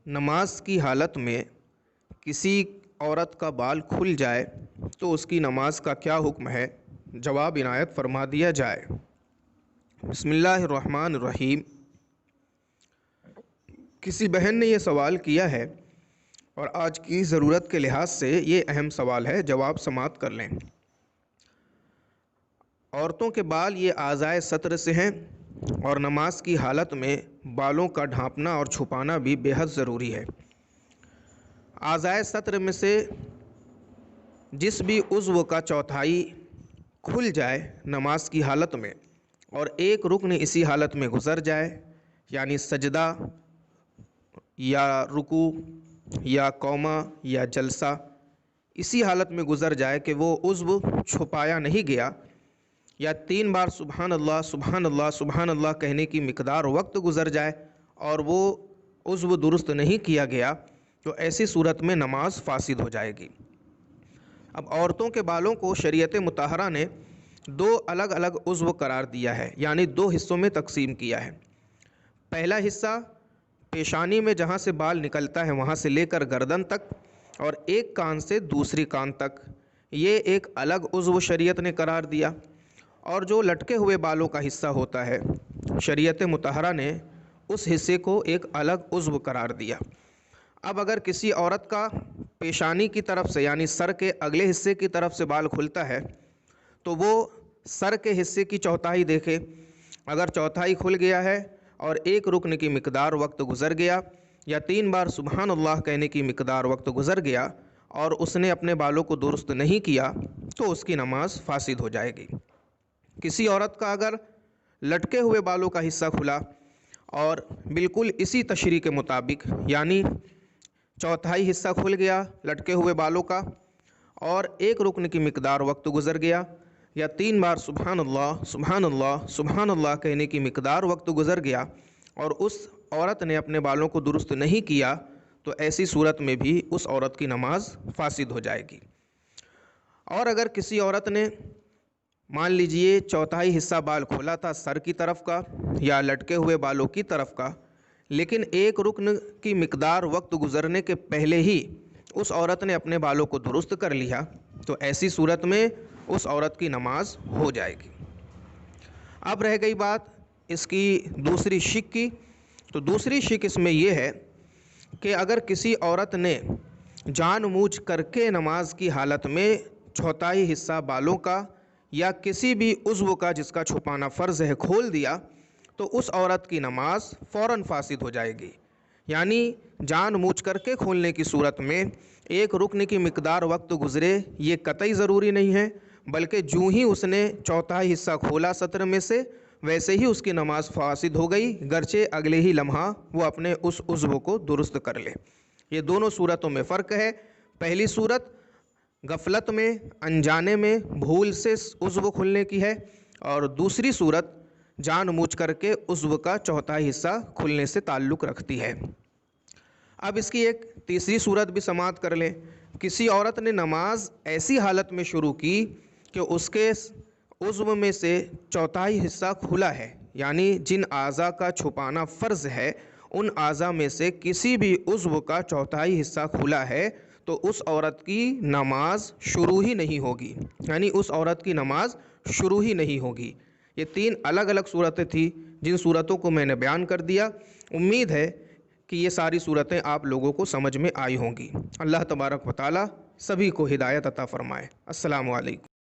نماز کی حالت میں کسی عورت کا بال کھل جائے تو اس کی نماز کا کیا حکم ہے؟ جواب عنایت فرما دیا جائے۔ بسم اللہ الرحمن الرحیم۔ کسی بہن نے یہ سوال کیا ہے اور آج کی ضرورت کے لحاظ سے یہ اہم سوال ہے، جواب سماعت کر لیں۔ عورتوں کے بال یہ اعضائے سطر سے ہیں اور نماز کی حالت میں بالوں کا ڈھانپنا اور چھپانا بھی بے حد ضروری ہے۔ اعضائے سطر میں سے جس بھی عضو کا چوتھائی کھل جائے نماز کی حالت میں اور ایک رکن اسی حالت میں گزر جائے، یعنی سجدہ یا رکوع یا قومہ یا جلسہ اسی حالت میں گزر جائے کہ وہ عضو چھپایا نہیں گیا، یا 3 بار سبحان اللہ سبحان اللہ سبحان اللہ کہنے کی مقدار وقت گزر جائے اور وہ عضو درست نہیں کیا گیا، تو ایسی صورت میں نماز فاسد ہو جائے گی۔ اب عورتوں کے بالوں کو شریعت مطہرہ نے 2 الگ الگ عضو قرار دیا ہے، یعنی 2 حصوں میں تقسیم کیا ہے۔ پہلا حصہ پیشانی میں جہاں سے بال نکلتا ہے وہاں سے لے کر گردن تک اور ایک کان سے دوسری کان تک، یہ ایک الگ عضو شریعت نے قرار دیا۔ اور جو لٹکے ہوئے بالوں کا حصہ ہوتا ہے، شریعت مطہرہ نے اس حصے کو ایک الگ عضو قرار دیا۔ اب اگر کسی عورت کا پیشانی کی طرف سے یعنی سر کے اگلے حصے کی طرف سے بال کھلتا ہے تو وہ سر کے حصے کی چوتھائی دیکھے، اگر چوتھائی کھل گیا ہے اور ایک رکن کی مقدار وقت گزر گیا یا 3 بار سبحان اللہ کہنے کی مقدار وقت گزر گیا اور اس نے اپنے بالوں کو درست نہیں کیا تو اس کی نماز فاسد ہو جائے گی۔ کسی عورت کا اگر لٹکے ہوئے بالوں کا حصہ کھلا اور بالکل اسی تشریح کے مطابق، یعنی چوتھائی حصہ کھل گیا لٹکے ہوئے بالوں کا اور ایک رکن کی مقدار وقت گزر گیا یا 3 بار سبحان اللہ سبحان اللہ سبحان اللہ کہنے کی مقدار وقت گزر گیا اور اس عورت نے اپنے بالوں کو درست نہیں کیا، تو ایسی صورت میں بھی اس عورت کی نماز فاسد ہو جائے گی۔ اور اگر کسی عورت نے مان لیجئے چوتھائی حصہ بال کھولا تھا سر کی طرف کا یا لٹکے ہوئے بالوں کی طرف کا، لیکن ایک رکن کی مقدار وقت گزرنے کے پہلے ہی اس عورت نے اپنے بالوں کو درست کر لیا، تو ایسی صورت میں اس عورت کی نماز ہو جائے گی۔ اب رہ گئی بات اس کی دوسری شق کی، تو دوسری شق اس میں یہ ہے کہ اگر کسی عورت نے جان بوجھ کر کے نماز کی حالت میں چوتھائی حصہ بالوں کا یا کسی بھی عضو کا جس کا چھپانا فرض ہے کھول دیا، تو اس عورت کی نماز فوراً فاسد ہو جائے گی۔ یعنی جان بوجھ کر کے کھولنے کی صورت میں ایک رکن کی مقدار وقت گزرے یہ قطعی ضروری نہیں ہے، بلکہ جو ہی اس نے چوتھائی حصہ کھولا سطر میں سے ویسے ہی اس کی نماز فاسد ہو گئی، گرچہ اگلے ہی لمحہ وہ اپنے اس عضو کو درست کر لے۔ یہ دونوں صورتوں میں فرق ہے۔ پہلی صورت غفلت میں انجانے میں بھول سے عضو کھلنے کی ہے اور دوسری صورت جان بوجھ کر کے عضو کا چوتھائی حصہ کھلنے سے تعلق رکھتی ہے۔ اب اس کی ایک تیسری صورت بھی سماعت کر لیں۔ کسی عورت نے نماز ایسی حالت میں شروع کی کہ اس کے عضو میں سے چوتھائی حصہ کھلا ہے، یعنی جن اعضاء کا چھپانا فرض ہے ان اعضاء میں سے کسی بھی عضو کا چوتھائی حصہ کھلا ہے، تو اس عورت کی نماز شروع ہی نہیں ہوگی، یعنی اس عورت کی نماز شروع ہی نہیں ہوگی۔ یہ 3 الگ الگ صورتیں تھیں جن صورتوں کو میں نے بیان کر دیا۔ امید ہے کہ یہ ساری صورتیں آپ لوگوں کو سمجھ میں آئی ہوں گی۔ اللہ تبارک و تعالی سبھی کو ہدایت عطا فرمائے۔ السلام علیکم۔